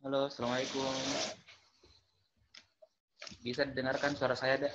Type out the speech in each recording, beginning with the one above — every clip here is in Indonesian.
Halo, Assalamualaikum. Bisa didengarkan suara saya, Dak?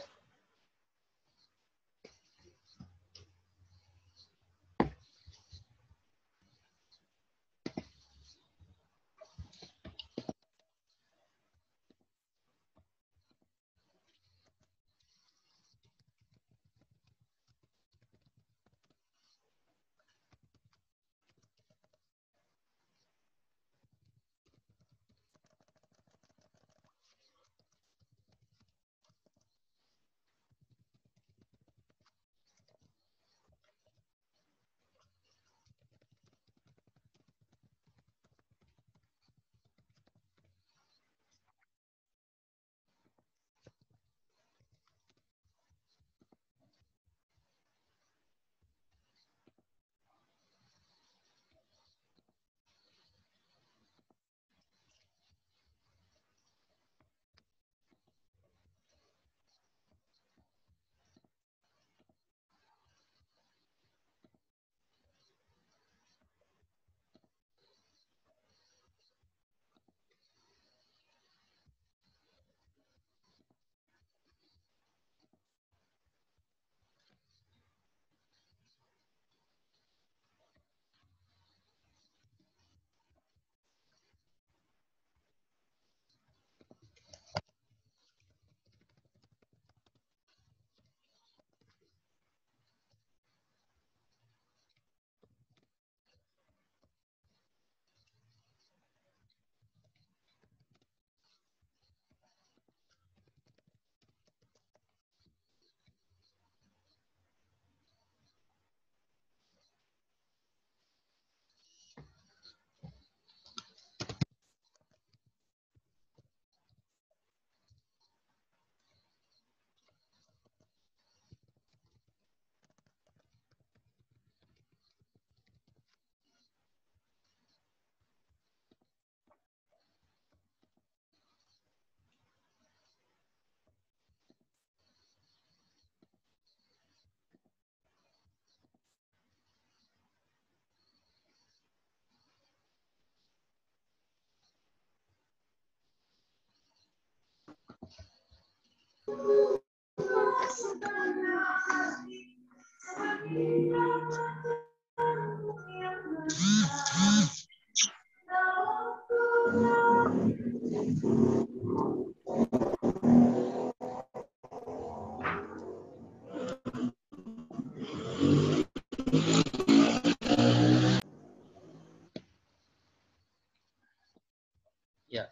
Ya.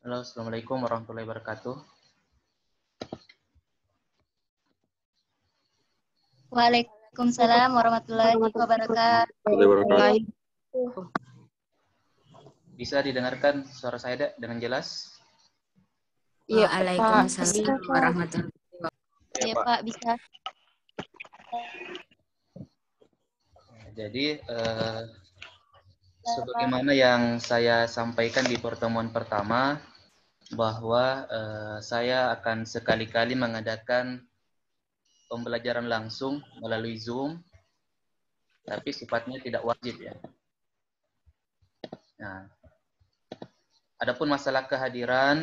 Halo, Assalamualaikum warahmatullahi wabarakatuh. Waalaikumsalam warahmatullahi wabarakatuh. Bisa didengarkan suara saya, Dak, dengan jelas? Waalaikumsalam warahmatullahi wabarakatuh. Oke, ya, Iya Pak. Pak, bisa. Jadi, sebagaimana yang saya sampaikan di pertemuan pertama, bahwa saya akan sekali-kali mengadakan pembelajaran langsung melalui Zoom, tapi sifatnya tidak wajib ya. Nah, adapun masalah kehadiran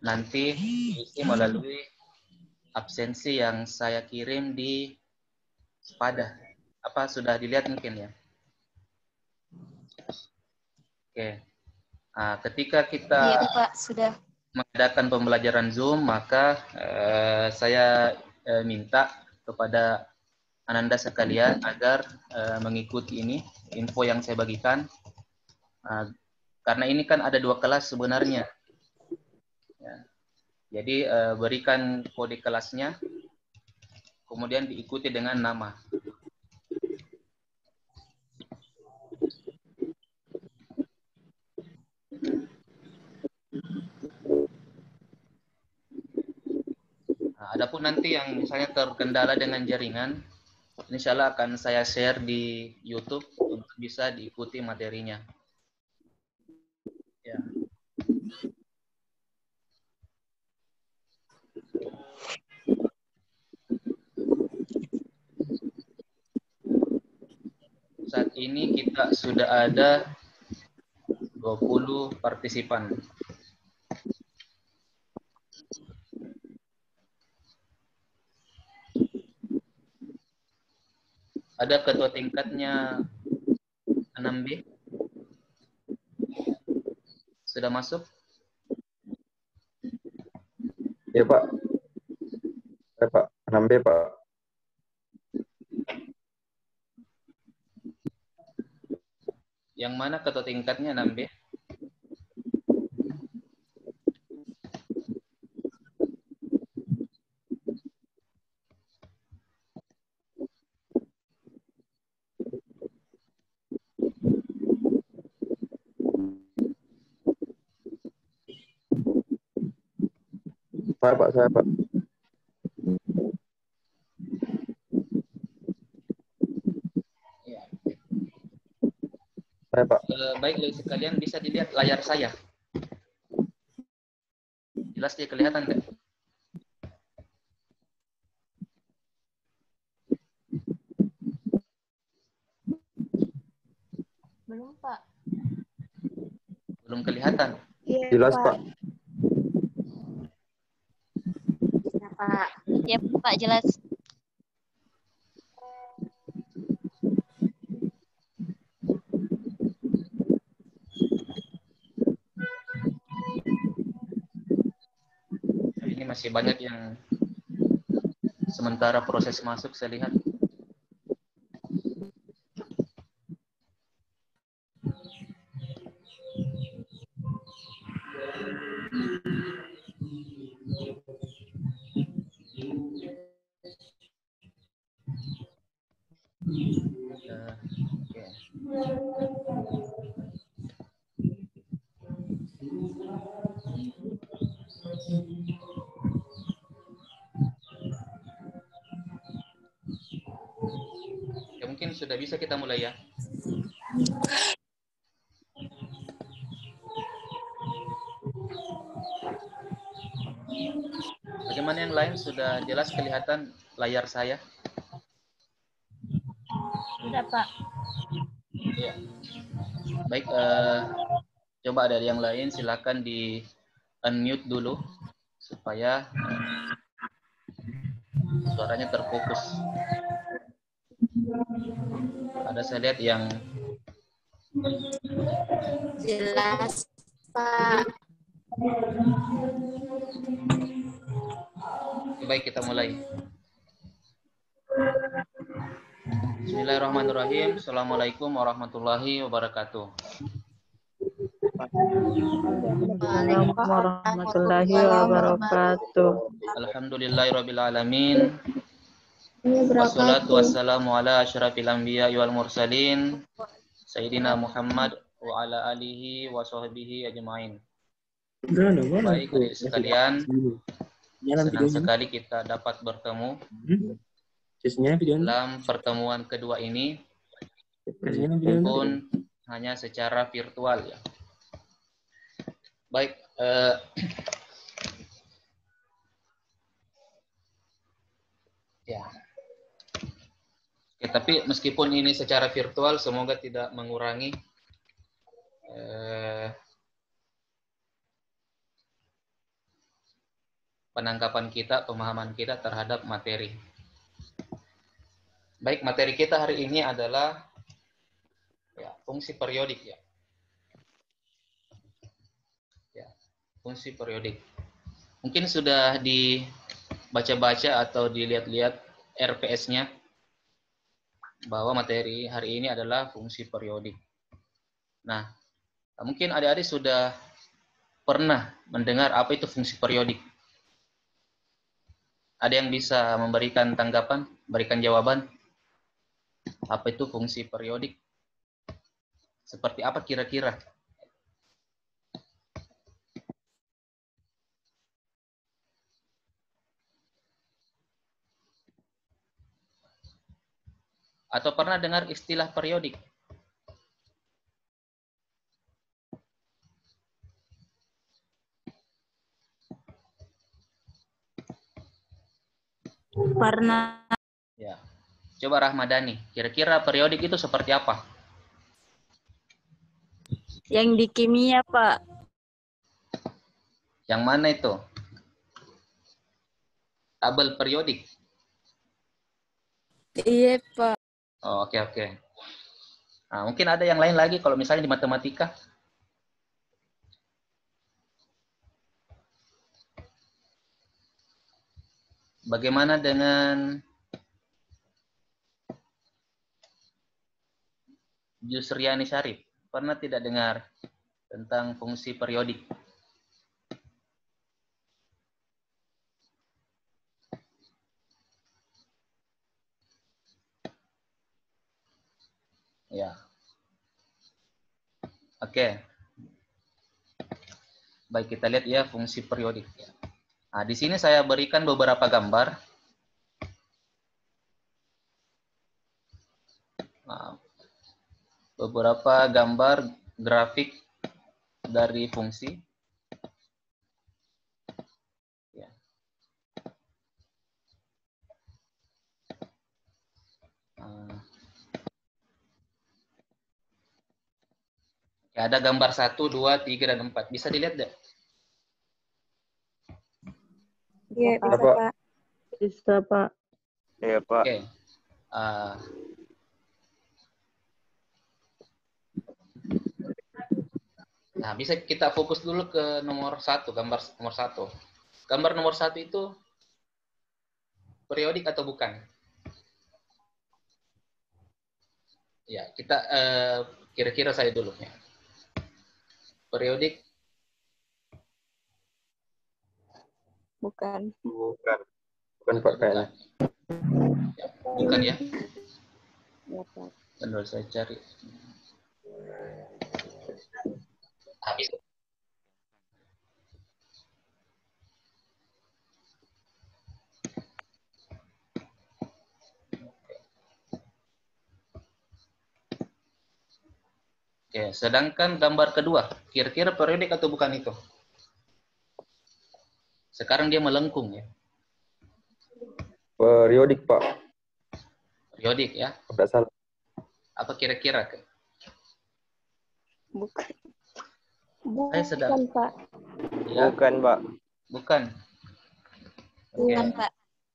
nanti diisi melalui absensi yang saya kirim di Spada. Apa sudah dilihat mungkin ya? Oke. Nah, ketika kita Iya Pak, sudah. mengadakan pembelajaran Zoom, maka saya minta kepada Ananda sekalian agar mengikuti ini info yang saya bagikan. Karena ini kan ada 2 kelas sebenarnya. Ya. Jadi berikan kode kelasnya, kemudian diikuti dengan nama. Nah, adapun nanti yang misalnya terkendala dengan jaringan, insya Allah akan saya share di YouTube untuk bisa diikuti materinya. Ya. Saat ini kita sudah ada 20 partisipan. Ada ketua tingkatnya 6B. Sudah masuk? Ya Pak. Ya Pak, 6B Pak. Yang mana ketua tingkatnya 6B? Saya Pak. Ya. Saya Pak. Baik, sekalian bisa dilihat layar saya. Jelas dia kelihatan nggak? Belum Pak. Belum kelihatan. Iya Jelas Pak. Ya Pak. Ya Pak, jelas. Ini masih banyak yang sementara proses masuk saya lihat. Ya, mungkin sudah bisa kita mulai ya. Bagaimana yang lain, sudah jelas kelihatan layar saya? Sudah Pak. Ya. Baik, coba ada yang lain silakan di unmute dulu supaya suaranya terfokus. Ada saya lihat yang Jelas Pak. baik, kita mulai. Bismillahirrahmanirrahim. Assalamualaikum warahmatullahi wabarakatuh. Waalaikumsalam warahmatullahi wabarakatuh. Alhamdulillahirabbil alamin. Wassalatu wassalamu ala asyrafil anbiya wal mursalin Sayyidina Muhammad wa ala alihi wa sahbihi ajmain. Baik, adik sekalian, Nyala Senang videonya. sekali kita dapat bertemu Nyala videonya. dalam pertemuan kedua ini, Nyala videonya. pun hanya secara virtual ya. Baik, ya. Ya, tapi meskipun ini secara virtual, semoga tidak mengurangi penangkapan kita, pemahaman kita terhadap materi. Baik, materi kita hari ini adalah ya, fungsi periodik ya. Ya, fungsi periodik. Mungkin sudah dibaca-baca atau dilihat-lihat RPS-nya bahwa materi hari ini adalah fungsi periodik. Nah, mungkin adik-adik sudah pernah mendengar apa itu fungsi periodik. Ada yang bisa memberikan tanggapan, berikan jawaban? Apa itu fungsi periodik? Seperti apa kira-kira? Atau pernah dengar istilah periodik? Pernah. Ya. Coba Rahmadani, kira-kira periodik itu seperti apa? Yang di kimia, Pak. Yang mana itu? Tabel periodik. Iya, Pak. Oh, oke. Nah, mungkin ada yang lain lagi kalau misalnya di matematika. Bagaimana dengan Yusriani Syarif? Pernah tidak dengar tentang fungsi periodik? Ya. Oke. Baik, kita lihat ya fungsi periodik. Nah, di sini saya berikan beberapa gambar. Nah, beberapa gambar grafik dari fungsi. Ya. Ada gambar 1, 2, 3, dan 4. Bisa dilihat deh? Iya, bisa, Pak. Pak. Bisa, Pak. Iya, Pak. Oke. Nah, bisa kita fokus dulu ke nomor 1, gambar nomor 1. Gambar nomor 1 itu periodik atau bukan? Ya, kita kira-kira saya dulu ya. Periodik? Bukan. Bukan Pak kayaknya. Ya, bukan ya. Ya, Pak. Bentar saya cari. Habis. Oke, sedangkan gambar kedua, kira-kira periodik atau bukan itu? Sekarang dia melengkung ya. Periodik, Pak. Periodik ya. Tidak salah. Apa kira-kira? Bukan. Saya sedang. Bukan, Pak. Ya, Bukan, Pak. bukan. Oke. Bukan, Pak.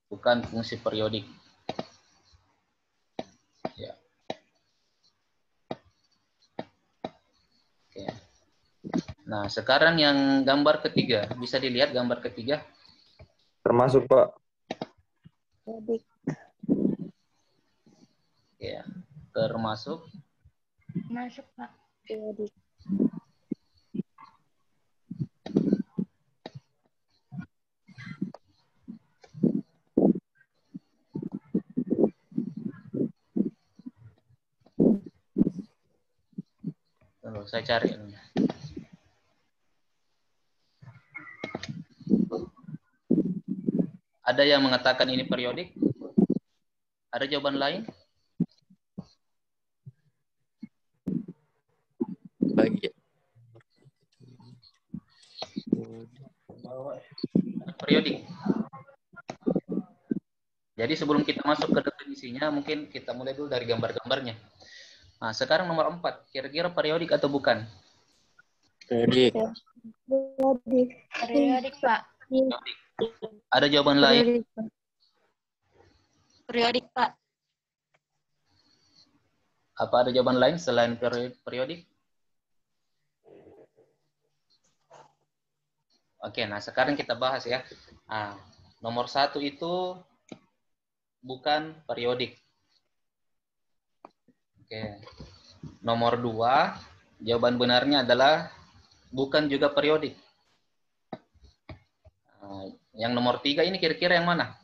Bukan fungsi periodik. Ya. Oke. Nah, sekarang yang gambar ketiga. Bisa dilihat gambar ketiga? Termasuk, Pak. Periodik. Ya. Termasuk. Masuk, Pak. Periodik. Tunggu, saya cari. Ada yang mengatakan ini periodik? Ada jawaban lain? Bagi Periodik. Jadi sebelum kita masuk ke definisinya, mungkin kita mulai dulu dari gambar-gambarnya. Nah, sekarang nomor 4. Kira-kira periodik atau bukan? periodik. Periodik. Periodik, Pak. Periodik. Ada jawaban lain? Periodik, Pak. Periodik, Pak. Apa ada jawaban lain selain periodik? Oke, nah sekarang kita bahas ya. Nah, nomor 1 itu bukan periodik. Oke. Nomor 2, jawaban benarnya adalah bukan juga periodik. Nah, yang nomor 3 ini kira-kira yang mana?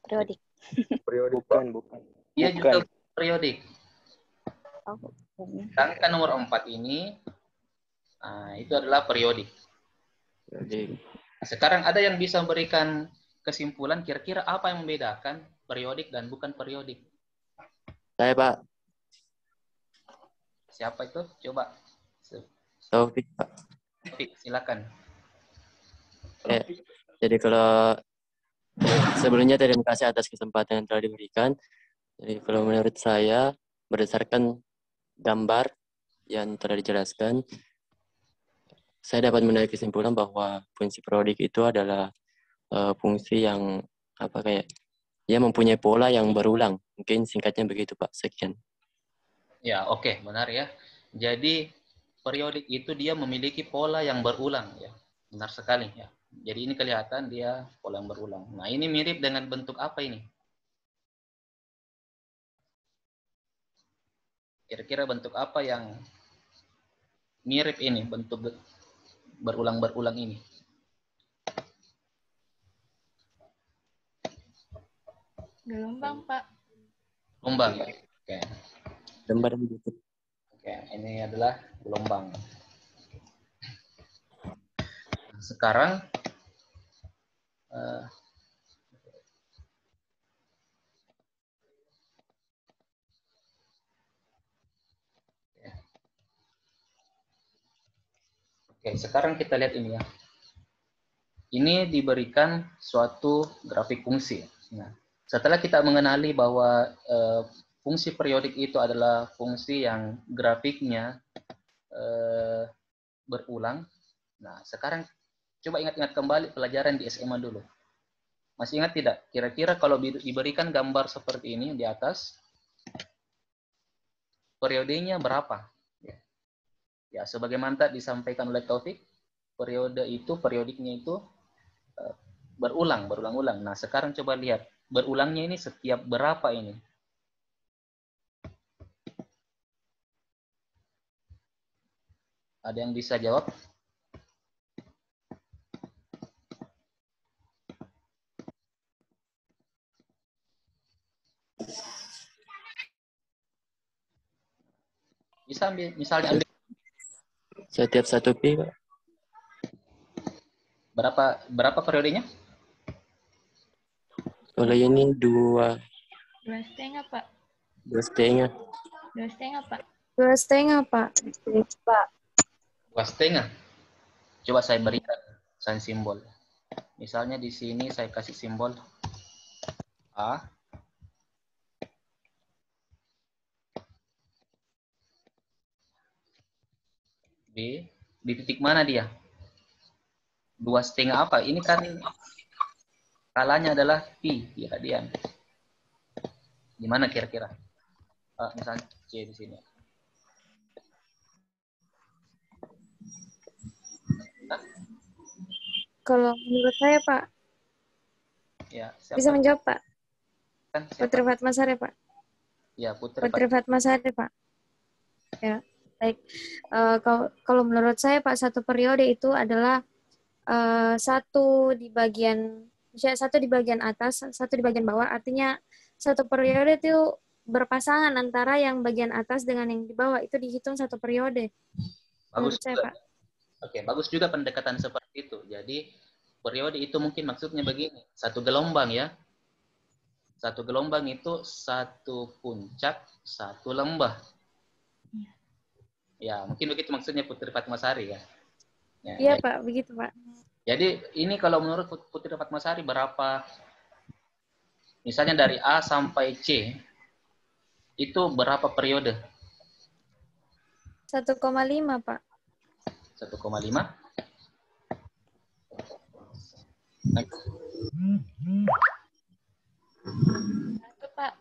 Periodik. Periodik, Pak. Bukan. Dia juga periodik. Oh, bukan. Sedangkan nomor 4 ini, itu adalah periodik. Periodik. Sekarang ada yang bisa memberikan kesimpulan kira-kira apa yang membedakan periodik dan bukan periodik? Saya, Pak. Siapa itu? Coba. Taufik, Pak. Taufik, silakan. Ya, jadi kalau sebelumnya terima kasih atas kesempatan yang telah diberikan. Jadi kalau menurut saya, berdasarkan gambar yang telah dijelaskan, saya dapat menarik kesimpulan bahwa fungsi periodik itu adalah fungsi yang dia mempunyai pola yang berulang. Mungkin singkatnya begitu, Pak. Sekian. Ya, oke, benar ya. Jadi periodik itu dia memiliki pola yang berulang ya. Benar sekali ya. Jadi ini kelihatan dia pola yang berulang. Nah, ini mirip dengan bentuk apa ini? Kira-kira bentuk apa yang mirip ini, bentuk berulang-berulang ini? Gelombang, Pak. Gelombang ya. Oke. Gambar yang begitu. Oke, ini adalah gelombang. Sekarang oke, sekarang kita lihat ini ya. Ini diberikan suatu grafik fungsi. Nah, setelah kita mengenali bahwa fungsi periodik itu adalah fungsi yang grafiknya berulang. Nah, sekarang coba ingat-ingat kembali pelajaran di SMA dulu. Masih ingat tidak? Kira-kira kalau diberikan gambar seperti ini di atas, periodenya berapa? Ya, sebagaimana disampaikan oleh Taufik, periodiknya itu berulang-ulang. Nah, sekarang coba lihat, berulangnya ini setiap berapa ini? Ada yang bisa jawab? Bisa misalnya ambil Setiap 1 pi, Pak. berapa periodenya? Kalau ini 2,5, 2,5, Pak. 2,5. 2,5, Pak. 2,5, Pak. Pak. 2,5. Coba saya berikan sign simbol. Misalnya di sini saya kasih simbol A. B. Di titik mana dia? 2,5 apa? Ini kan skalanya adalah pi, ya dia. Di mana kira-kira? Misalnya C di sini. Kalau menurut saya, Pak, Ya, siapa? bisa menjawab, Pak. Kan, siapa? Putri Fatmasari, Pak. Ya, Putri. Putri Fatmasari, Pak. Ya, baik. Kalau menurut saya, Pak, satu periode itu adalah satu di bagian atas, satu di bagian bawah. Artinya satu periode itu berpasangan antara yang bagian atas dengan yang di bawah. Itu dihitung satu periode. Bagus Menurut saya, juga. Pak. Oke, bagus juga pendekatan seperti itu. Jadi periode itu mungkin maksudnya begini, satu gelombang ya. Satu gelombang itu satu puncak, satu lembah. Ya, mungkin begitu maksudnya Putri Fatmasari ya. Iya, Pak, begitu, Pak. Jadi ini kalau menurut Putri Fatmasari berapa, misalnya dari A sampai C, itu berapa periode? 1,5, Pak. 1,5? Satu, Pak.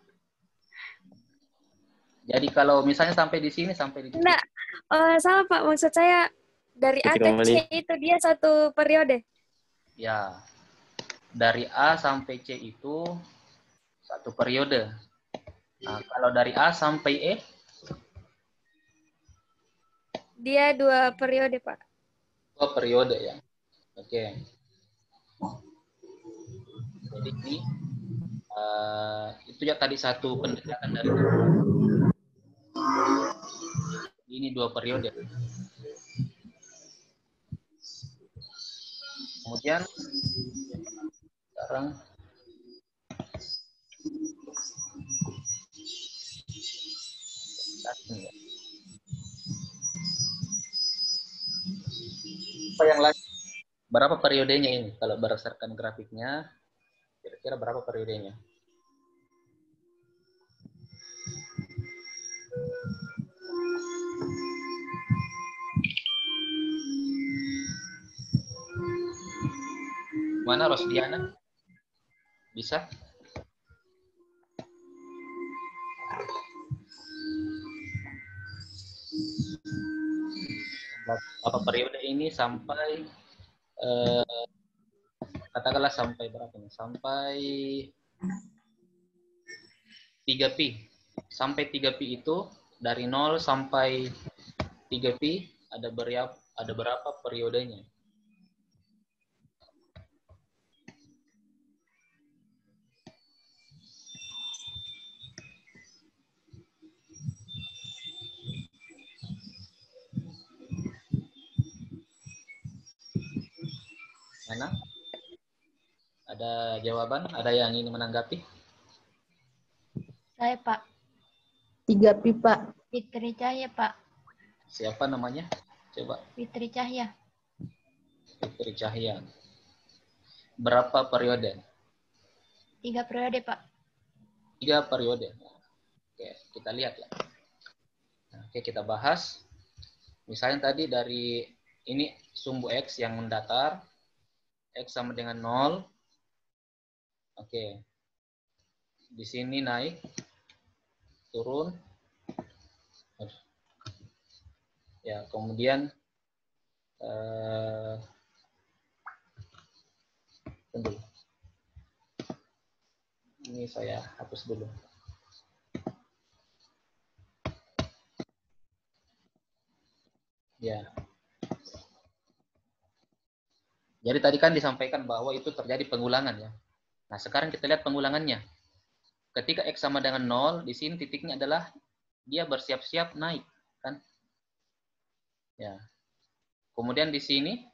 Jadi kalau misalnya sampai di sini, sampai di sini. Enggak, salah, Pak. Maksud saya dari A ke C itu dia satu periode. Ya, dari A sampai C itu satu periode. Nah, kalau dari A sampai E? Dia 2 periode, Pak. 2 periode ya. Oke. Jadi ini itu ya tadi satu pendekatan dari ini 2 periode. Kemudian sekarang apa yang lain? Berapa periodenya ini? Kalau berdasarkan grafiknya, kira-kira berapa periodenya? Mana Rosdiana? Bisa? Berapa periode ini sampai katakanlah sampai berapa nih? Sampai 3pi. Sampai 3pi itu dari 0 sampai 3pi ada berapa periodenya? Mana? Ada jawaban? Ada yang ingin menanggapi? Saya, Pak. 3pi, Pak. Fitri Cahya, Pak. Siapa namanya? Coba. Fitri Cahya. Fitri Cahya. Berapa periode? 3 periode, Pak. 3 periode. Oke, kita lihat ya. Oke, kita bahas. Misalnya tadi dari ini sumbu X yang mendatar. X sama dengan 0. Oke. Di sini naik. Turun. Ya, kemudian tunggu. Ini saya hapus dulu. Ya. Jadi tadi kan disampaikan bahwa itu terjadi pengulangan ya. Nah, sekarang kita lihat pengulangannya. Ketika X sama dengan 0, di sini titiknya adalah dia bersiap-siap naik, kan? Ya. Kemudian di sini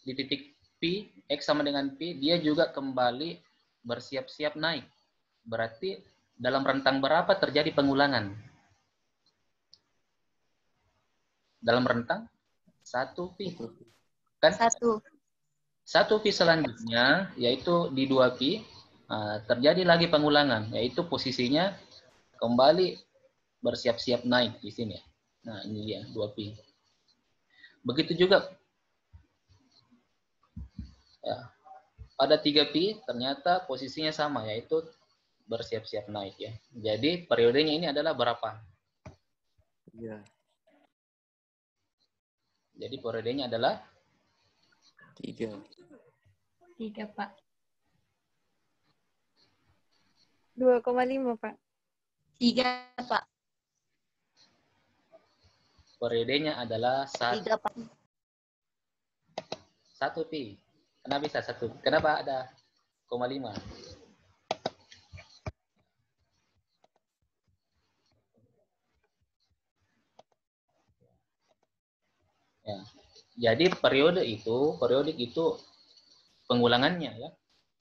di titik P, X sama dengan P, dia juga kembali bersiap-siap naik. Berarti dalam rentang berapa terjadi pengulangan? Dalam rentang 1pi. Kan? 1pi selanjutnya, yaitu di 2pi, terjadi lagi pengulangan, yaitu posisinya kembali bersiap-siap naik di sini. Nah, ini dia 2pi. Begitu juga ya, pada 3pi ternyata posisinya sama, yaitu bersiap-siap naik ya. Jadi periodenya ini adalah berapa? Iya. Jadi periodenya adalah 3. 3, Pak. 2,5, Pak. 3, Pak. periodenya adalah 3, Pak. 1pi. Kenapa bisa 1? Kenapa ada 0,5? Ya. Jadi periodik itu pengulangannya ya.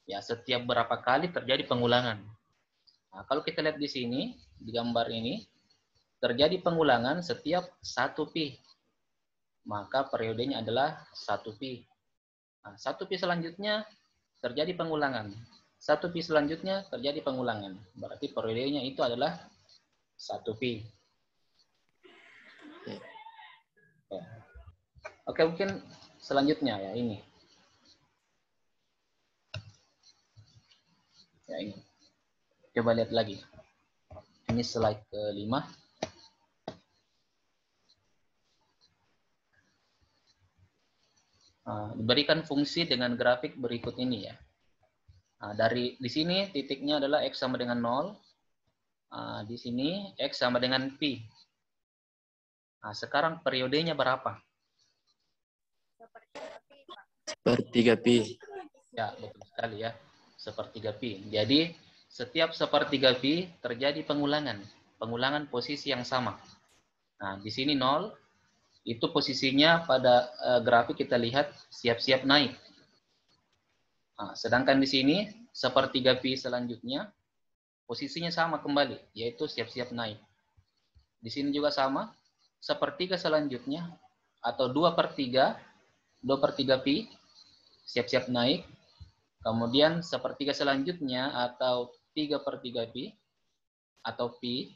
Ya, setiap berapa kali terjadi pengulangan. Nah, kalau kita lihat di sini, di gambar ini, terjadi pengulangan setiap 1 pi. Maka periodenya adalah 1 pi. Nah, 1 pi selanjutnya terjadi pengulangan. 1 pi selanjutnya terjadi pengulangan. Berarti periodenya itu adalah 1 pi. Ya. Oke, mungkin selanjutnya ya ini. Ya ini. Coba lihat lagi. Ini slide ke-5. Diberikan fungsi dengan grafik berikut ini ya. Nah, di sini titiknya adalah X sama dengan 0. Di sini X sama dengan pi. Nah, sekarang periodenya berapa? Sepertiga pi. Ya, betul sekali ya. Sepertiga pi. Jadi, setiap sepertiga pi terjadi pengulangan. Pengulangan posisi yang sama. Nah, di sini 0. Itu posisinya pada grafik kita lihat siap-siap naik. Nah, sedangkan di sini sepertiga pi selanjutnya posisinya sama kembali, yaitu siap-siap naik. Di sini juga sama, sepertiga selanjutnya atau 2/3 pi siap-siap naik. Kemudian sepertiga selanjutnya atau 3/3 pi atau pi,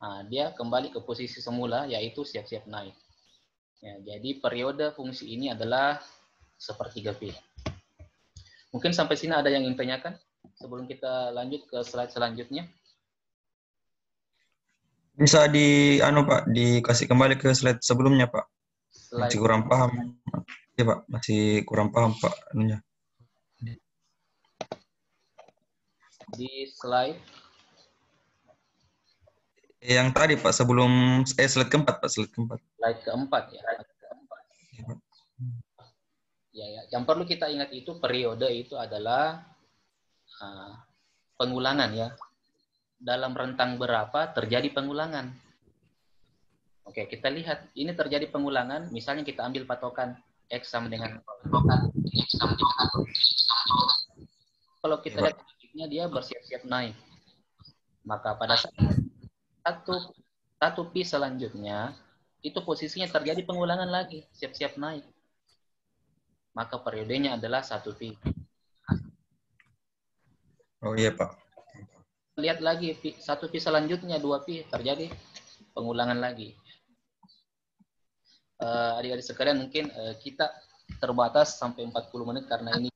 nah, dia kembali ke posisi semula, yaitu siap-siap naik. Ya, jadi periode fungsi ini adalah sepertiga pi. Mungkin sampai sini ada yang ingin tanyakan sebelum kita lanjut ke slide selanjutnya. Bisa Pak, dikasih kembali ke slide sebelumnya, Pak. Masih kurang paham. Ya, Pak, masih kurang paham, Pak, anunya. Di slide Yang tadi, Pak, sebelum slide keempat, Pak, slide keempat. Slide keempat ya. Ya. Yang perlu kita ingat itu periode itu adalah pengulangan ya. Dalam rentang berapa terjadi pengulangan. Oke, kita lihat ini terjadi pengulangan. Misalnya kita ambil patokan X sama dengan patokan X sama dengan. Kalau kita lihat grafiknya dia bersiap-siap naik. Maka pada saat satu pi selanjutnya itu posisinya terjadi pengulangan lagi, siap-siap naik. Maka periodenya adalah 1 pi. Oh iya, Pak. Lihat lagi 1 pi selanjutnya 2 pi terjadi pengulangan lagi. Adik-adik sekalian, mungkin kita terbatas sampai 40 menit karena ini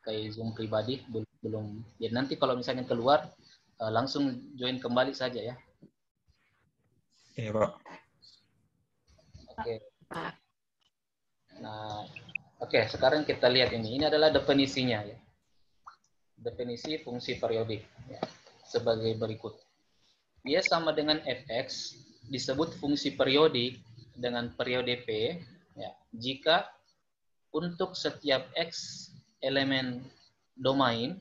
kayak Zoom pribadi belum. Jadi nanti kalau misalnya keluar langsung join kembali saja ya. Iya, Pak. Oke. Nah, oke, sekarang kita lihat ini. Ini adalah definisinya ya. Definisi fungsi periodik ya, sebagai berikut. Dia sama dengan fx disebut fungsi periodik dengan periode p ya, jika untuk setiap x elemen domain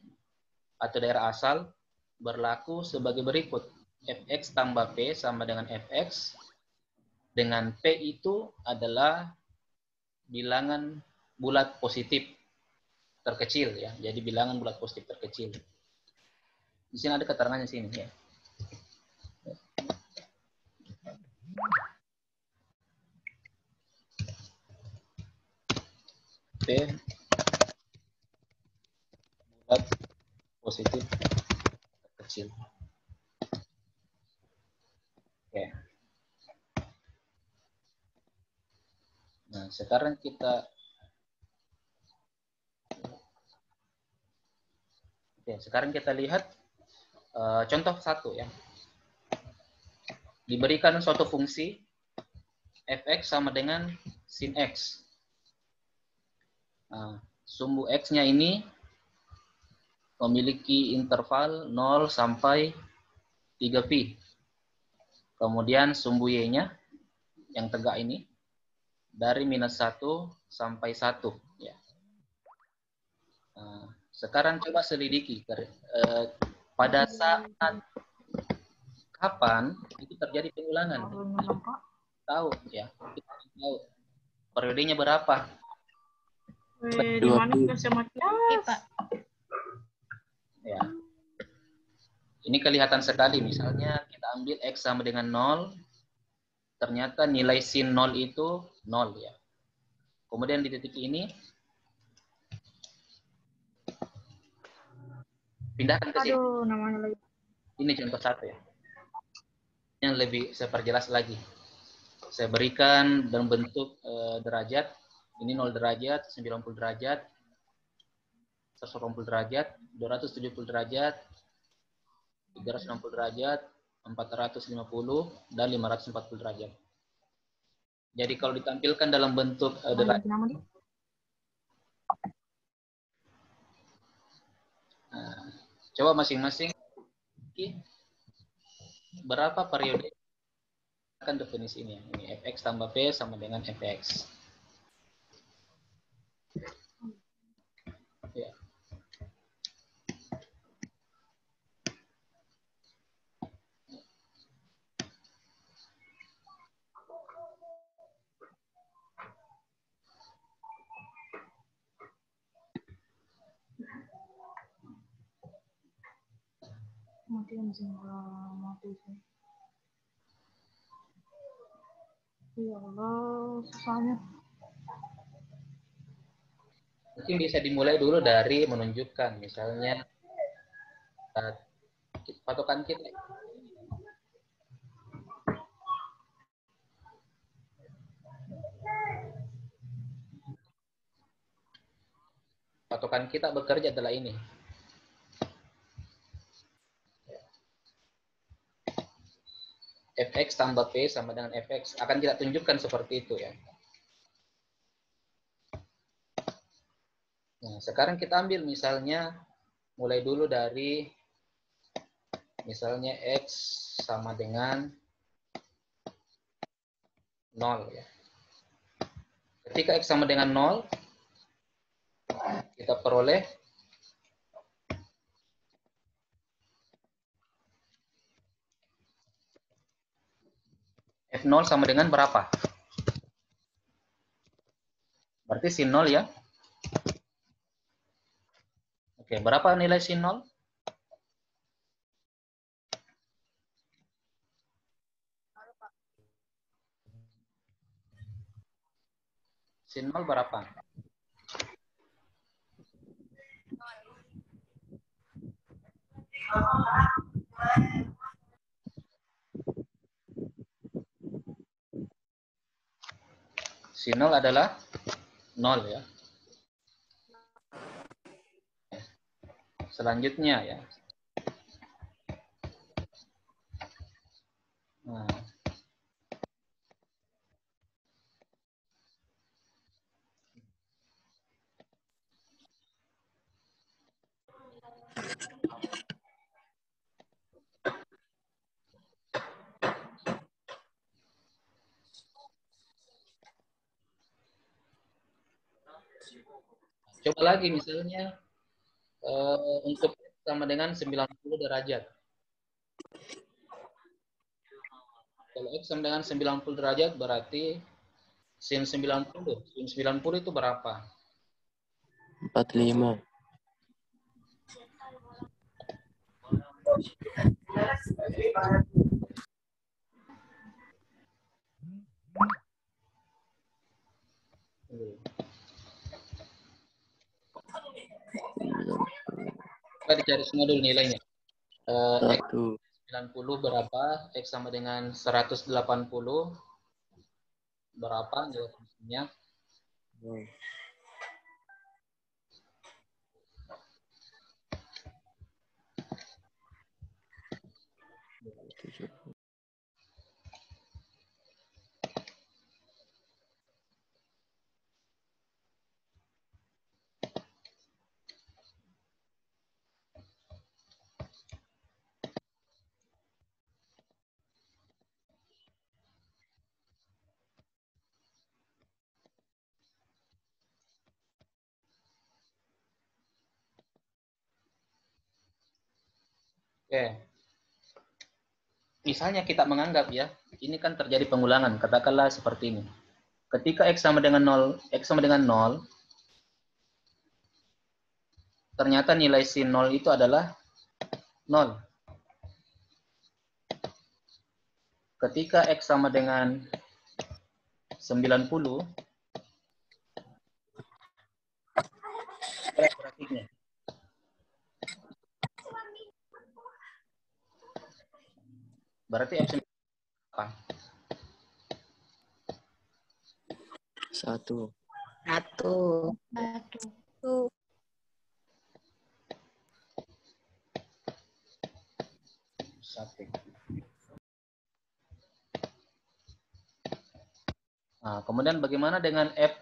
atau daerah asal berlaku sebagai berikut. Fx tambah P sama dengan Fx, dengan P itu adalah bilangan bulat positif terkecil ya. Jadi bilangan bulat positif terkecil. Di sini ada keterangannya sini ya. P bulat positif terkecil. Oke. Nah, sekarang kita lihat contoh satu ya. Diberikan suatu fungsi fx sama dengan sin x. Nah, sumbu x-nya ini memiliki interval 0 sampai 3 pi. Kemudian sumbu y-nya yang tegak ini dari -1 sampai 1 ya. Nah, sekarang coba selidiki pada saat kapan itu terjadi pengulangan. Tahu ya, kita tahu periodenya berapa. Di mana kelas Pak. Ya. Ini kelihatan sekali, misalnya kita ambil X sama dengan 0, ternyata nilai sin 0 itu 0 ya. Kemudian di titik ini, pindahkan ke sini. Aduh, namanya lagi. Ini contoh satu ya. Yang lebih saya perjelas lagi. Saya berikan dalam bentuk derajat. Ini 0 derajat, 90 derajat, 180 derajat, 270 derajat, 360 derajat, 450, dan 540 derajat. Jadi kalau ditampilkan dalam bentuk derajat, coba masing-masing berapa periode akan definisi ini. Ini fx tambah p sama dengan fx. Ya. Ya Allah, susahnya. Mungkin bisa dimulai dulu dari menunjukkan, misalnya patokan kita. Patokan kita bekerja adalah ini. Fx tambah P sama dengan Fx. Akan kita tunjukkan seperti itu ya. Nah, sekarang kita ambil misalnya, mulai dulu dari misalnya X sama dengan 0 ya. Ketika X sama dengan 0, kita peroleh F0 sama dengan berapa? Berarti sin 0 ya. Oke, berapa nilai sin 0? Sin 0 berapa? Sin 0 adalah 0 ya. Selanjutnya ya. Nah. Coba lagi misalnya untuk sama dengan 90 derajat. Kalau X sama dengan 90 derajat berarti sin 90. Sin 90 itu berapa? 45. Kita dicari semua dulu nilainya. X 1. 90 berapa? X sama dengan 180 berapa nilainya? Oke. Misalnya kita menganggap ya, ini kan terjadi pengulangan, katakanlah seperti ini. Ketika X sama dengan 0, X sama dengan 0, ternyata nilai sin 0 itu adalah 0. Ketika X sama dengan 90, grafiknya. Berarti F apa? 1. 1. Nah, kemudian bagaimana dengan F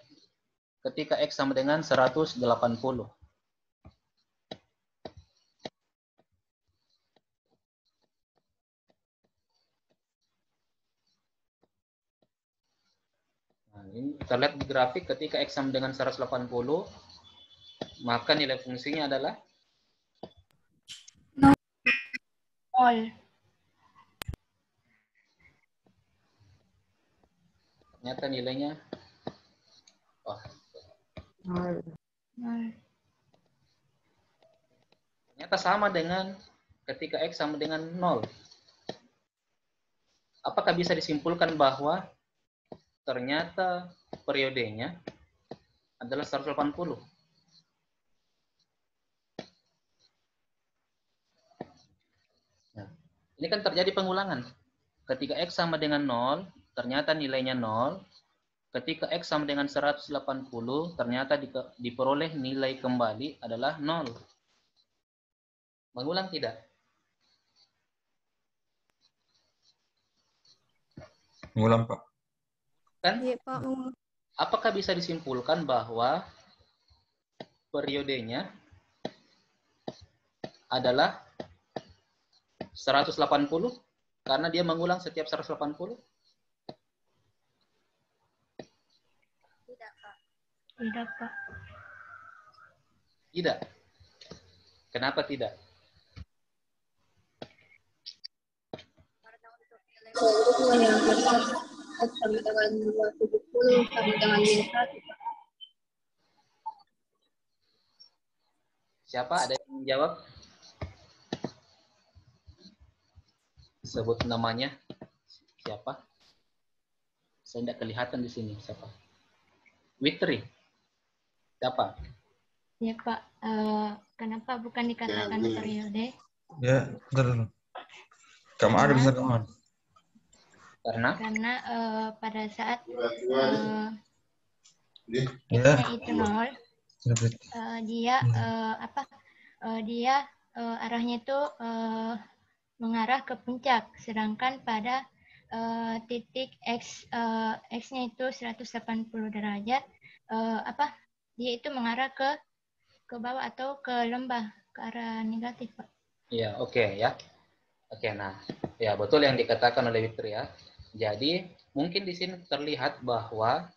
ketika X sama dengan 180? Nah, ini kita lihat di grafik ketika X sama dengan 180, maka nilai fungsinya adalah 0. ternyata nilainya 0. ternyata sama dengan ketika X sama dengan 0. Apakah bisa disimpulkan bahwa ternyata periodenya adalah 180? Nah, ini kan terjadi pengulangan. Ketika X sama dengan 0, ternyata nilainya 0. Ketika X sama dengan 180, ternyata diperoleh nilai kembali adalah 0. Mengulang tidak? Mengulang, Pak. Kan? Iya, Pak. Apakah bisa disimpulkan bahwa periodenya adalah 180 karena dia mengulang setiap 180? Tidak, Pak. Tidak. Kenapa tidak? Yang sama dengan 270 sama dengan minus 1. Siapa? Ada yang menjawab? Sebut namanya. Siapa? Saya tidak kelihatan di sini. Siapa? Witri. Siapa? Ya, Pak. Kenapa bukan dikatakan periode? Ya, bentar dulu. Kamu ada bisa kamu? Karena pada saat Ya. X-nya itu 0, dia arahnya itu mengarah ke puncak, sedangkan pada titik X-nya itu 180 derajat, dia itu mengarah ke bawah atau ke lembah, ke arah negatif, Pak. Iya, oke ya. Oke, nah, ya betul yang dikatakan oleh Witri ya. Jadi mungkin di sini terlihat bahwa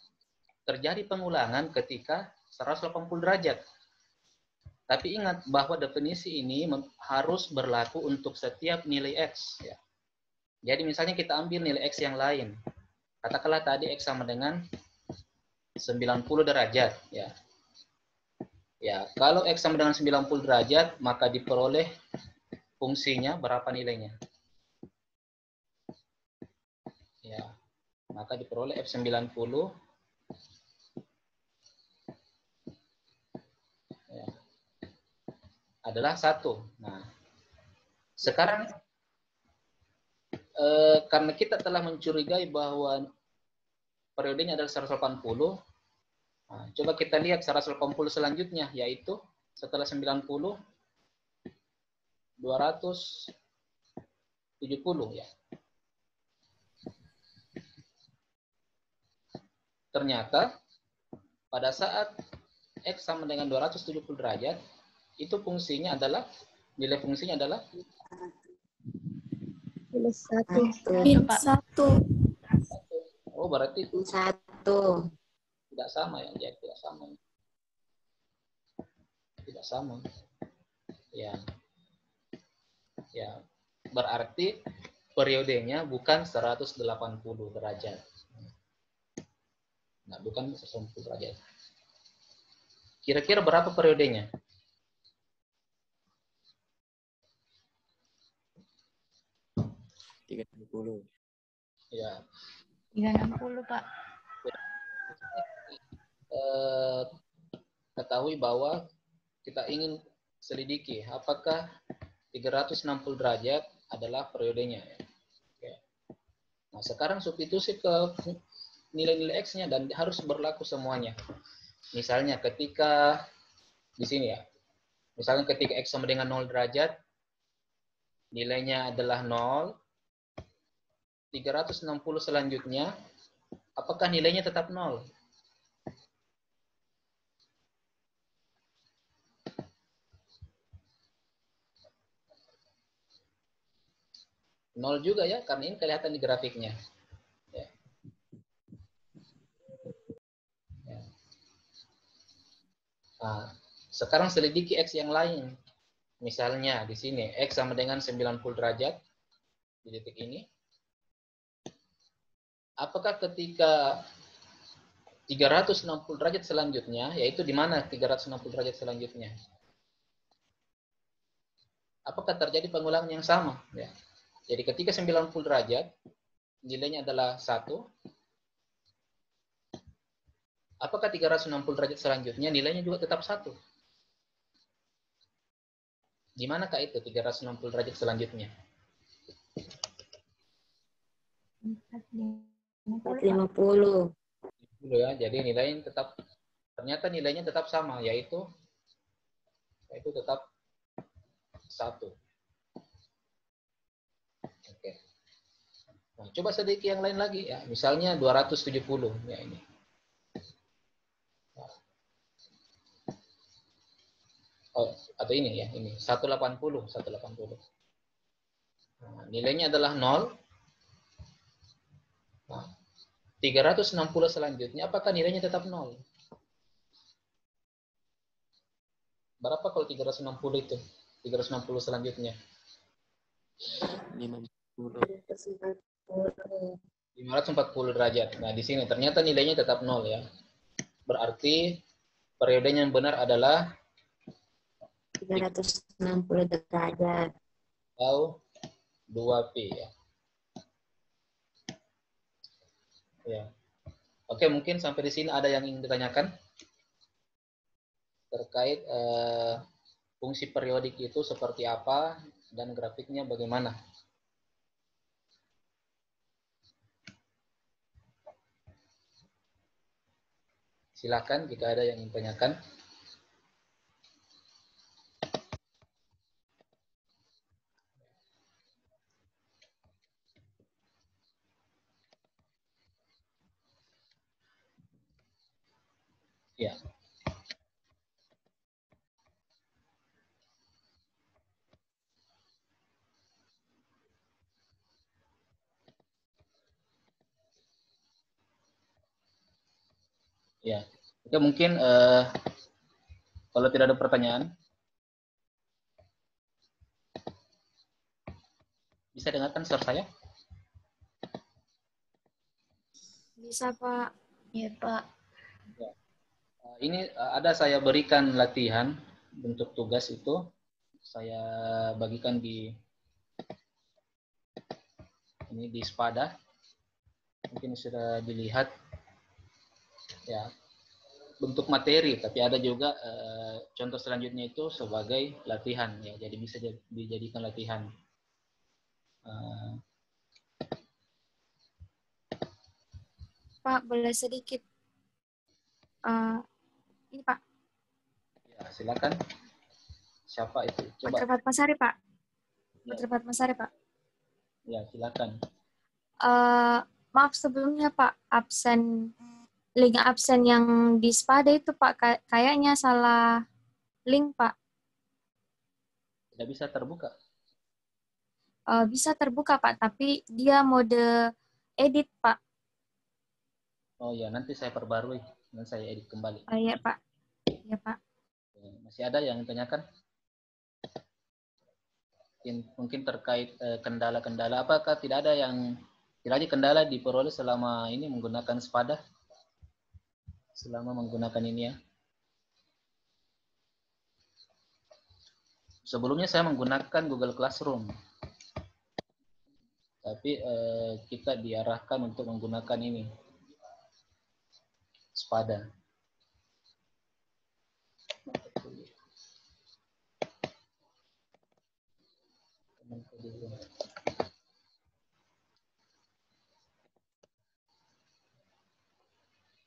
terjadi pengulangan ketika 180 derajat. Tapi ingat bahwa definisi ini harus berlaku untuk setiap nilai X. Ya. Jadi misalnya kita ambil nilai X yang lain. Katakanlah tadi X sama dengan 90 derajat. Ya. Ya, kalau X sama dengan 90 derajat, maka diperoleh fungsinya berapa nilainya? Ya, maka diperoleh F90 ya, adalah 1. Nah, sekarang karena kita telah mencurigai bahwa periodenya adalah 180, nah, coba kita lihat 180 selanjutnya, yaitu setelah 90, 270 ya. Ternyata pada saat X sama dengan 270 derajat, itu fungsinya adalah, nilai fungsinya adalah Minus 1. Minus 1. oh berarti 1. tidak sama ya, jadi tidak sama. Tidak sama. Ya. Ya. Berarti periodenya bukan 180 derajat. Nah, bukan 180 derajat. Kira-kira berapa periodenya? 360. Ya. 360, Pak. Ketahui bahwa kita ingin selidiki apakah 360 derajat adalah periodenya. Ya. Nah, sekarang substitusi ke nilai-nilai X-nya dan harus berlaku semuanya. Misalnya ketika di sini ya, misalnya ketika X sama dengan 0 derajat, nilainya adalah 0, 360 selanjutnya, apakah nilainya tetap 0? Nol juga ya, karena ini kelihatan di grafiknya. Ya. Ya. Nah, sekarang selidiki X yang lain. Misalnya di sini, X sama dengan 90 derajat di titik ini. Apakah ketika 360 derajat selanjutnya, yaitu di mana 360 derajat selanjutnya? Apakah terjadi pengulangan yang sama? Ya. Jadi ketika 90 derajat, nilainya adalah 1. Apakah 360 derajat selanjutnya nilainya juga tetap 1? Di manakah itu 360 derajat selanjutnya? 450. Ya, jadi nilainya tetap, ternyata nilainya tetap sama, yaitu tetap 1. Oke. Nah, coba sedikit yang lain lagi ya. Misalnya 270 ya ini. Oh, atau ini ya, ini 180. Nah, nilainya adalah 0. Nah, 360 selanjutnya apakah nilainya tetap 0? Berapa kalau 360 itu? 360 selanjutnya. 50. 540 derajat. Nah, di sini ternyata nilainya tetap 0 ya. Berarti periodenya yang benar adalah 360 derajat. atau 2P ya. Ya. Oke, mungkin sampai di sini ada yang ingin ditanyakan terkait fungsi periodik itu seperti apa dan grafiknya bagaimana. Silakan jika ada yang ingin tanyakan. Ya. Ya. Oke, mungkin kalau tidak ada pertanyaan, bisa dengarkan suara saya? Bisa, Pak. Iya, Pak. Ya. Ini ada saya berikan latihan bentuk tugas itu. Saya bagikan di Spada. Mungkin sudah dilihat. Ya. Bentuk materi, tapi ada juga contoh selanjutnya itu sebagai latihan ya. Jadi bisa dijadikan latihan. Pak, boleh sedikit. Ini, Pak. Ya, silakan. Siapa itu? Coba. Putri Fatmasari, Pak. Ya. Putri Fatmasari, Pak. Ya, silakan. Maaf sebelumnya, Pak. Link absen yang di Spada itu, Pak, kayaknya salah link, Pak. Tidak bisa terbuka. Bisa terbuka, Pak, tapi dia mode edit, Pak. Oh ya, nanti saya perbarui. Nanti saya edit kembali. Iya, Pak. Iya, Pak. Masih ada yang tanyakan? Mungkin terkait kendala-kendala. Apakah tidak ada kendala diperoleh selama ini menggunakan Spada? Selama menggunakan ini ya. Sebelumnya saya menggunakan Google Classroom. Tapi kita diarahkan untuk menggunakan ini, sepadan.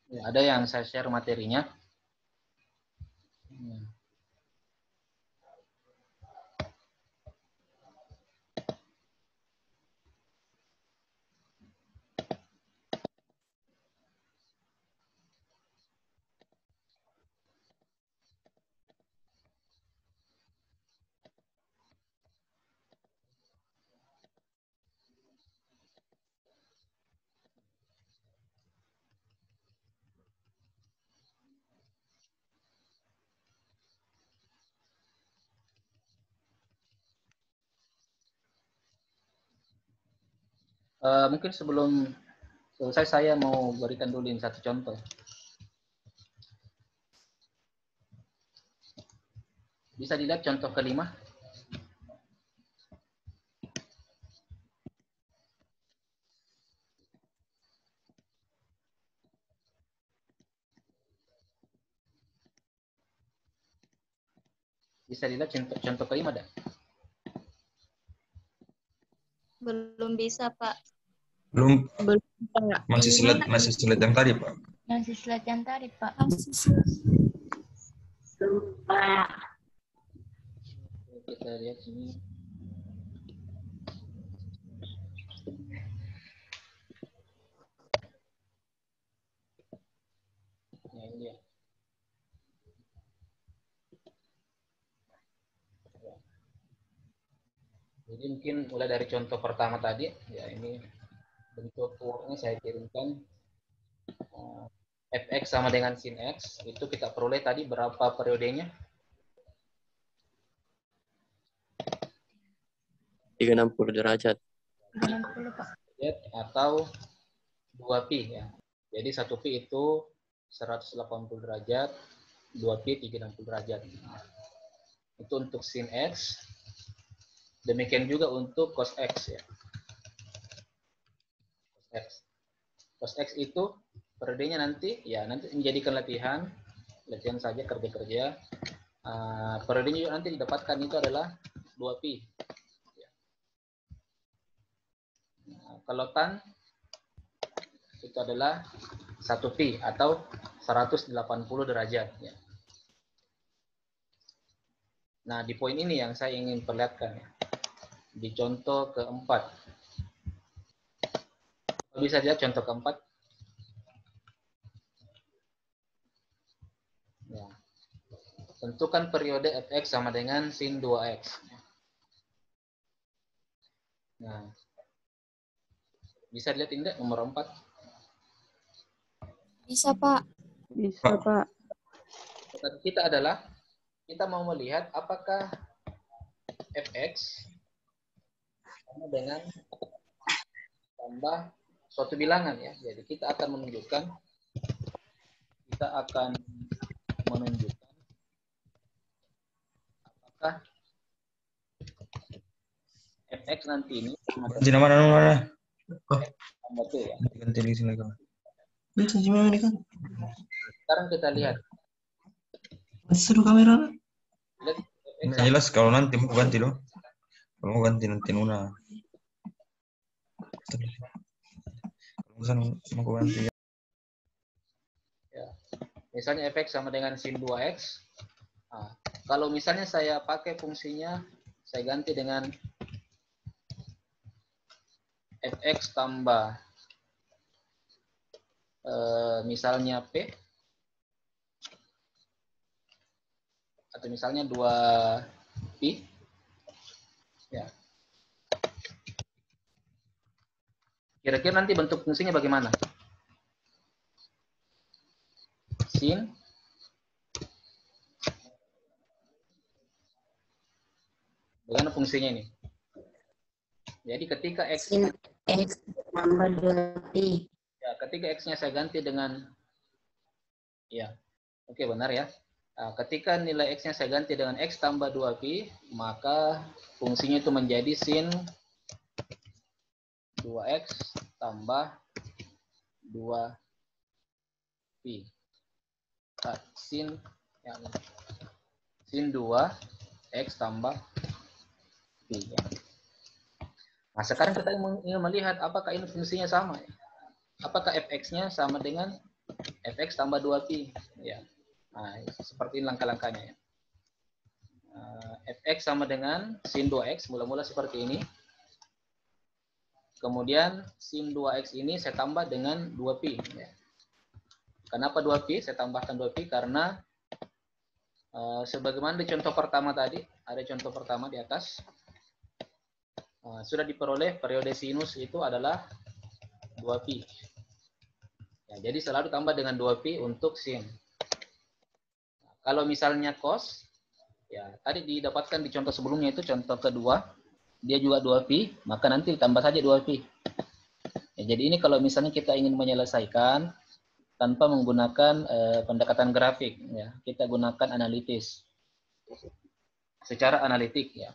Ya, ada yang saya share materinya. Mungkin sebelum selesai saya mau berikan dulu ini satu contoh. Bisa dilihat contoh kelima. Bisa dilihat contoh kelima ada? Belum bisa, Pak. Belum, Belum, Pak. masih slide yang tadi, Pak. Masih slide yang tadi, Pak. Lupa. Kita lihat sini. Ya, ini dia. Jadi mungkin mulai dari contoh pertama tadi, ya ini bentuk Word-nya saya kirimkan. Fx sama dengan sin x, itu kita peroleh tadi berapa periodenya? 360 derajat. 360, Pak. Atau 2pi ya. Jadi 1pi itu 180 derajat, 2pi 360 derajat. Itu untuk sin x. Demikian juga untuk cos x ya. Cos x itu periodenya nanti menjadikan latihan saja kerja-kerja. Periodenya juga nanti didapatkan itu adalah 2pi. Kalau tan itu adalah 1pi atau 180 derajat. Ya. Nah, di poin ini yang saya ingin perlihatkan. Ya. Di contoh keempat. Bisa lihat contoh keempat. Ya. Tentukan periode fx sama dengan sin 2x. Nah, bisa dilihat ini nomor 4? Bisa, Pak. Bisa, Pak. Kita adalah, kita mau melihat apakah fx sama dengan tambah suatu bilangan ya. Jadi kita akan menunjukkan apakah fx nanti ini Ganti mana? tambah tuh ya. Ganti di sini kan. Sekarang kita lihat. Seru kamera. Nggak jelas kalau nanti mau ganti loh. Kalau mau ganti nanti Nuna. Kalau mau ganti ya. Ya. Misalnya fx sama dengan sin 2x. Nah, kalau misalnya saya pakai fungsinya, saya ganti dengan fx tambah misalnya p, atau misalnya 2pi. Ya. Kira-kira nanti bentuk fungsinya bagaimana? Sin bagaimana fungsinya ini? Jadi ketika x Sin x tambah 2pi. ya, ketika x-nya saya ganti dengan ya. Oke, benar ya. Nah, ketika nilai x-nya saya ganti dengan x tambah 2pi, maka fungsinya itu menjadi sin 2X tambah 2Pi. Sin, ya, sin 2X tambah Pi. Ya. Nah, sekarang kita ingin melihat apakah ini fungsinya sama. Ya? Apakah fx-nya sama dengan fx tambah 2pi. Ya. Nah, seperti ini langkah-langkahnya. Ya. Fx sama dengan sin 2x, mula-mula seperti ini. Kemudian sin 2x ini saya tambah dengan 2pi. Ya. Kenapa 2pi? Saya tambahkan 2pi karena sebagaimana di contoh pertama tadi, ada contoh pertama di atas, sudah diperoleh periode sinus itu adalah 2pi. Ya, jadi selalu tambah dengan 2pi untuk sin. Nah, kalau misalnya cos, ya tadi didapatkan di contoh sebelumnya itu contoh kedua, dia juga 2pi, maka nanti ditambah saja 2pi. Ya, jadi ini kalau misalnya kita ingin menyelesaikan tanpa menggunakan pendekatan grafik, ya kita gunakan analitis, secara analitik ya.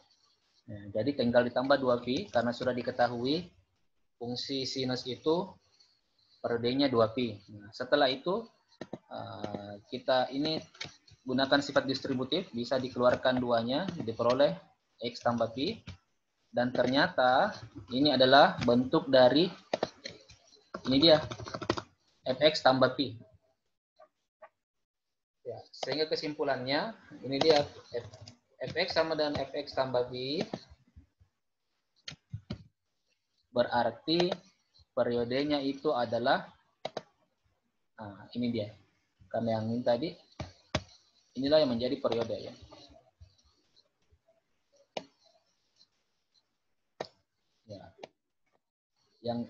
Nah, jadi tinggal ditambah 2pi karena sudah diketahui fungsi sinus itu periodenya 2pi. Nah, setelah itu kita ini gunakan sifat distributif, bisa dikeluarkan duanya, diperoleh X tambah pi. Dan ternyata ini adalah bentuk dari, ini dia, fx tambah pi. Ya, sehingga kesimpulannya, ini dia, fx sama dengan fx tambah pi, berarti periodenya itu adalah, nah ini dia, karena yang ini tadi, inilah yang menjadi periode ya. Ya.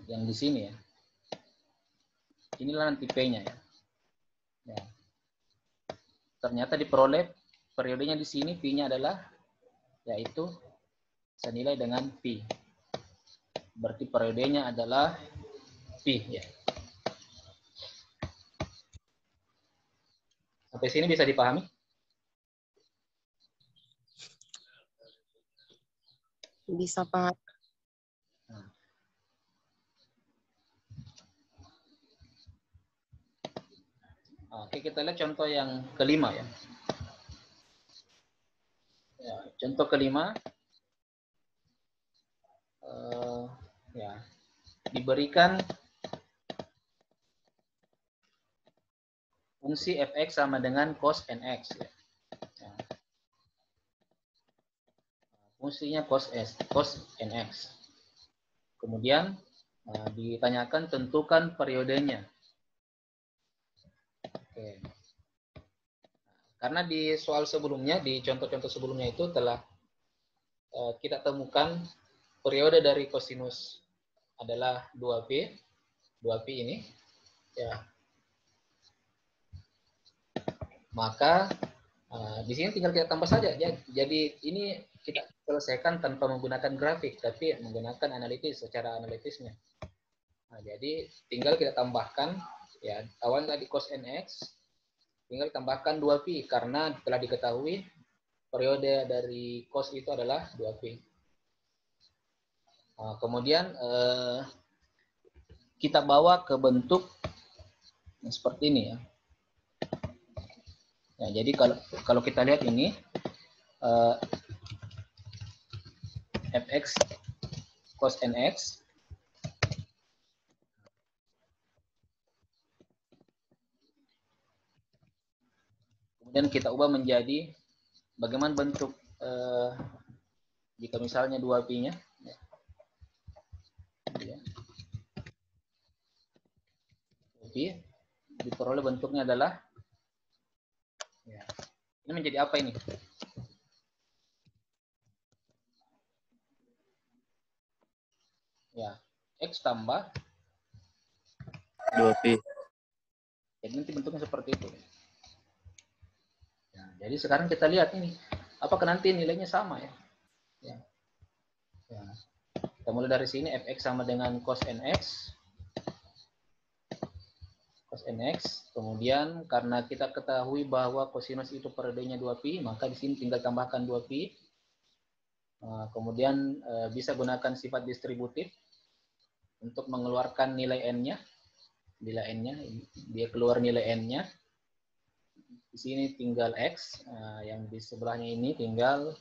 Yang di sini ya. Inilah nanti P-nya ya. Ya. Ternyata diperoleh periodenya di sini, Pi-nya adalah yaitu senilai dengan Pi. Berarti periodenya adalah Pi ya. Sampai sini bisa dipahami? Bisa, Pak. Oke, kita lihat contoh yang kelima ya. Ya, contoh kelima, ya, diberikan fungsi fx sama dengan cos nx. Ya. Ya. Fungsinya cos nx. Kemudian ditanyakan tentukan periodenya. Oke. Karena di soal sebelumnya, di contoh-contoh sebelumnya itu telah kita temukan periode dari kosinus adalah 2pi ini. Ya. Maka di sini tinggal kita tambah saja. Ya. Jadi ini kita selesaikan tanpa menggunakan grafik, tapi menggunakan analitis, secara analitisnya. Nah, jadi tinggal kita tambahkan, ya awal tadi cos nx, tinggal tambahkan 2pi karena telah diketahui periode dari cos itu adalah 2pi. Nah, kemudian kita bawa ke bentuk seperti ini ya. Ya, jadi kalau kita lihat ini fx cos nx kemudian kita ubah menjadi bagaimana bentuk jika misalnya 2pi-nya ya. 2pi diperoleh bentuknya adalah ya. Ini menjadi apa ini? Ya, X tambah 2pi. Jadi nanti bentuknya seperti itu. Ya, jadi sekarang kita lihat ini, apakah nanti nilainya sama ya? Ya. Ya. Kita mulai dari sini, fx sama dengan cos nx. Cos nx, kemudian karena kita ketahui bahwa kosinus itu periodenya 2pi, maka di sini tinggal tambahkan 2pi. Kemudian bisa gunakan sifat distributif. untuk mengeluarkan nilai n-nya, dia keluar nilai n-nya. Di sini tinggal x, yang di sebelahnya ini tinggal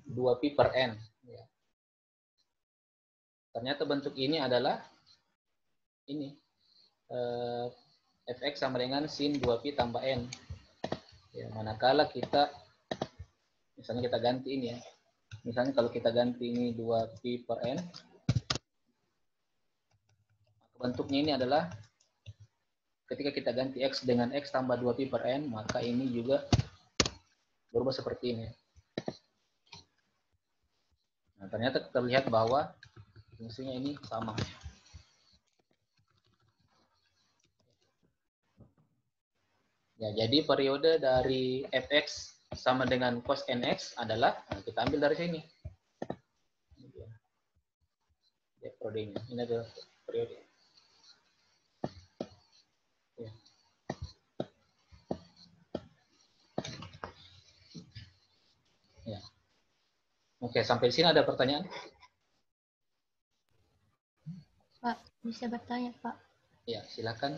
2pi per n. Ya. Ternyata bentuk ini adalah ini, fx sama dengan sin 2pi tambah n. Ya, manakala kita, misalnya kita ganti ini ya, misalnya kalau kita ganti ini 2pi per n, bentuknya ini adalah ketika kita ganti x dengan x tambah 2pi per n, maka ini juga berubah seperti ini. Nah, ternyata terlihat bahwa fungsinya ini sama. Ya, jadi periode dari fx sama dengan cos nx adalah, nah, kita ambil dari sini. Ya, periodenya. Ini adalah periode. Ya. Ya. Oke, sampai di sini ada pertanyaan? Pak, bisa bertanya, Pak? Ya, silakan.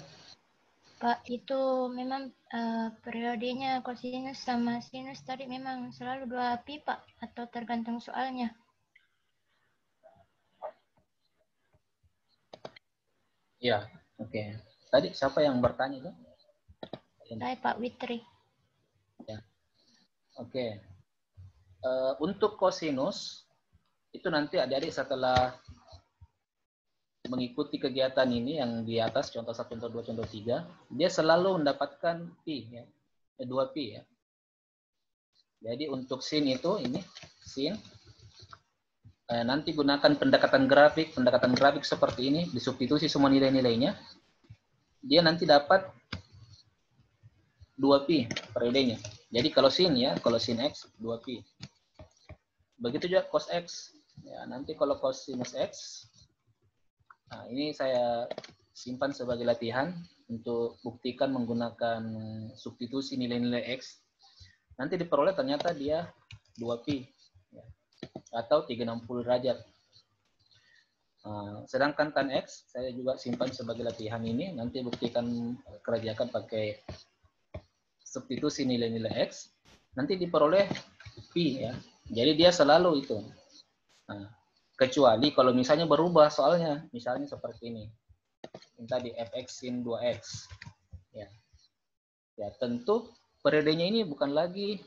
Pak, itu memang periodenya kosinus sama sinus tadi memang selalu 2pi, Pak? Atau tergantung soalnya? Ya, oke. Tadi siapa yang bertanya itu? Saya Pak Witri. Ya. Oke. Untuk kosinus, itu nanti adik-adik setelah mengikuti kegiatan ini yang di atas, contoh 1, contoh 2, contoh 3, dia selalu mendapatkan pi, ya. 2pi ya. Jadi untuk sin itu, ini, sin, nanti gunakan pendekatan grafik seperti ini, disubstitusi semua nilai-nilainya, dia nanti dapat 2pi periodenya. Jadi kalau sin ya, kalau sin x 2pi. Begitu juga cos x. Ya, nanti kalau cosinus x, nah ini saya simpan sebagai latihan untuk buktikan menggunakan substitusi nilai-nilai x. Nanti diperoleh ternyata dia 2pi. Ya, atau 360 derajat. Sedangkan tan x, saya juga simpan sebagai latihan ini. Nanti buktikan, kerjakan pakai substitusi nilai-nilai x, nanti diperoleh pi ya. Jadi dia selalu itu. Nah, kecuali kalau misalnya berubah soalnya, misalnya seperti ini. Ini tadi fx sin 2x. Ya. Ya, tentu periodenya ini bukan lagi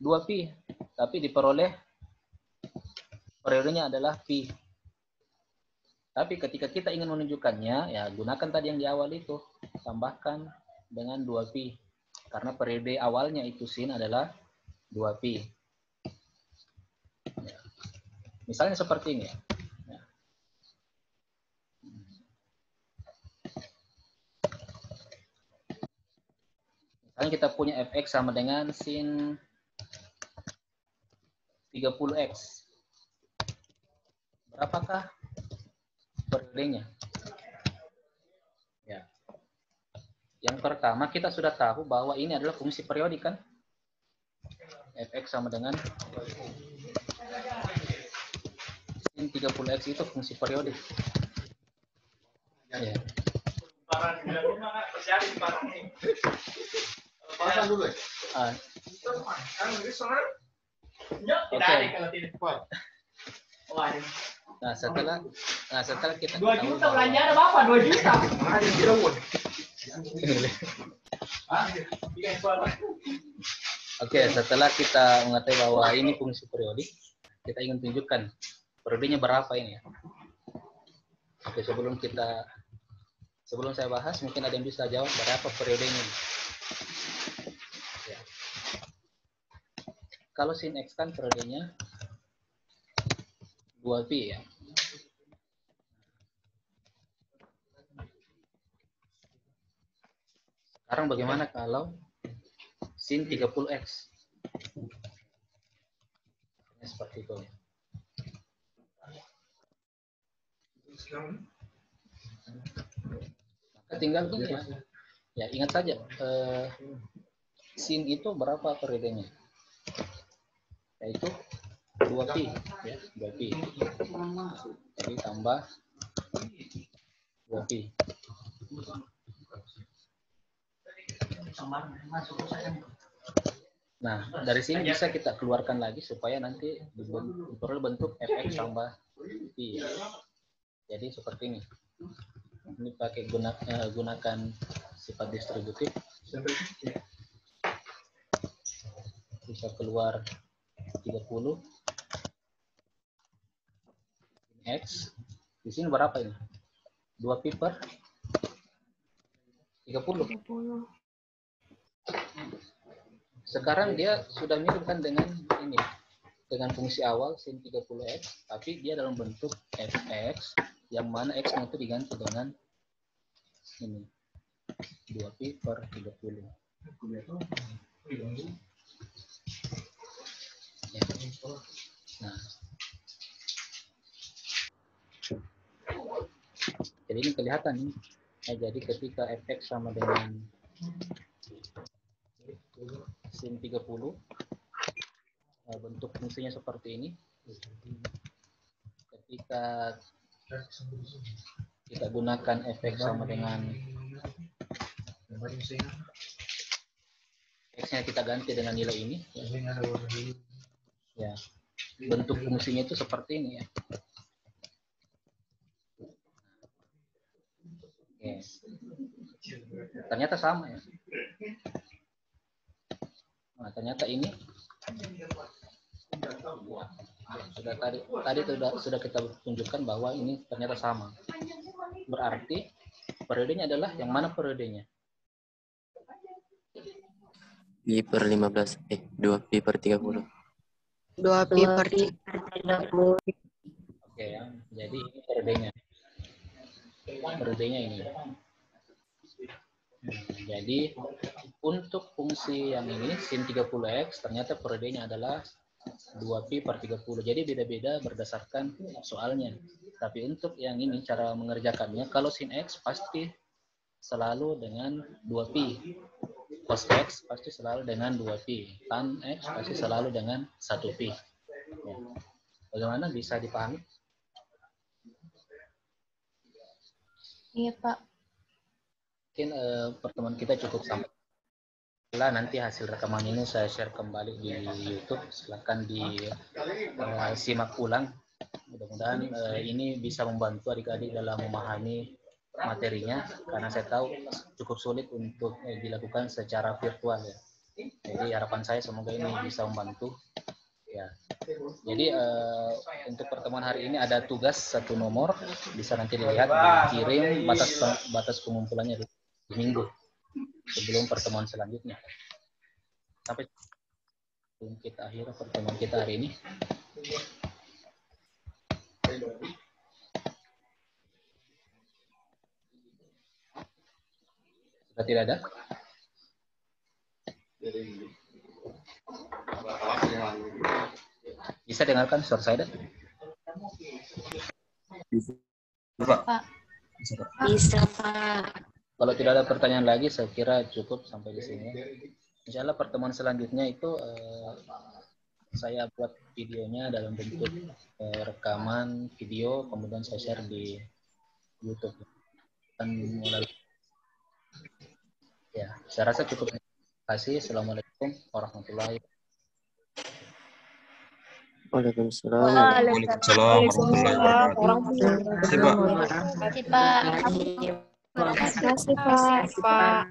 2pi, tapi diperoleh periodenya adalah pi. Tapi ketika kita ingin menunjukkannya, ya gunakan tadi yang di awal itu, tambahkan dengan 2pi. Karena periode awalnya itu sin adalah 2pi. Ya. Misalnya seperti ini ya. Misalnya kita punya fx sama dengan sin 30x. Berapakah periodenya? Ya. Yang pertama kita sudah tahu bahwa ini adalah fungsi periodik kan? Fx sama dengan sin 30x itu fungsi periodik. Ya. Nah setelah kita 2 juta belanjaan Bapak 2 juta. Oke, setelah kita mengetahui bahwa ini fungsi periodik, kita ingin tunjukkan periodenya berapa ini ya. Oke, sebelum saya bahas, mungkin ada yang bisa jawab berapa periodenya. Ya. Kalau sin x kan periodenya 2pi ya. Sekarang bagaimana kalau sin 30x? Seperti itu. Maka tinggal ini ya. Ya, ingat saja sin itu berapa periodenya? Yaitu 2pi ya, 2pi. Jadi tambah 2pi. Nah, dari sini bisa kita keluarkan lagi supaya nanti diperoleh bentuk fx tambah pi. Jadi seperti ini. Ini pakai gunakan sifat distributif. Bisa keluar 30 x. Di sini berapa ini? 2pi per 30. Sekarang dia sudah mirip kan dengan ini, dengan fungsi awal sin 30x, tapi dia dalam bentuk fx, yang mana x-nya itu diganti dengan ini, 2pi per 30. Ya. Nah, jadi ini kelihatan nih. Nah, jadi ketika fx sama dengan sin 30, bentuk fungsinya seperti ini. Ketika kita gunakan fx sama dengan x-nya kita ganti dengan nilai ini, ya bentuk fungsinya itu seperti ini ya. Oke. Ternyata sama ya. Nah, ternyata ini sudah kita tunjukkan bahwa ini ternyata sama. Berarti periodenya adalah yang mana periodenya? Pi per 15, 2pi per 30. 2pi per 30. Oke, ya. Jadi ini periodenya. Periodenya ini. Jadi untuk fungsi yang ini sin 30x ternyata periodenya adalah 2pi per 30. Jadi beda-beda berdasarkan soalnya. Tapi untuk yang ini cara mengerjakannya, kalau sin x pasti selalu dengan 2pi. Cos x pasti selalu dengan 2pi. Tan x pasti selalu dengan 1pi. Ya. Bagaimana, bisa dipahami? Iya, Pak. Mungkin pertemuan kita cukup sampai. Nanti hasil rekaman ini saya share kembali di YouTube. Silakan disimak ulang. Mudah-mudahan ini bisa membantu adik-adik dalam memahami materinya, karena saya tahu cukup sulit untuk dilakukan secara virtual ya. Jadi harapan saya semoga ini bisa membantu. Ya. Jadi untuk pertemuan hari ini ada tugas 1 nomor, bisa nanti dilihat, dikirim batas pengumpulannya di minggu sebelum pertemuan selanjutnya. Sampai kita akhir pertemuan kita hari ini. Sudah tidak ada? Bisa dengarkan suara saya? Bisa, Pak. Bisa, Pak. Kalau tidak ada pertanyaan lagi, saya kira cukup sampai di sini. Insya Allah pertemuan selanjutnya itu saya buat videonya dalam bentuk rekaman video, kemudian saya share di YouTube. Dan mulai, ya, saya rasa cukup. Terima kasih. Assalamualaikum warahmatullahi wabarakatuh. Waalaikumsalam. Waalaikumsalam warahmatullahi wabarakatuh. Terima kasih, Pak. Terima kasih, Pak.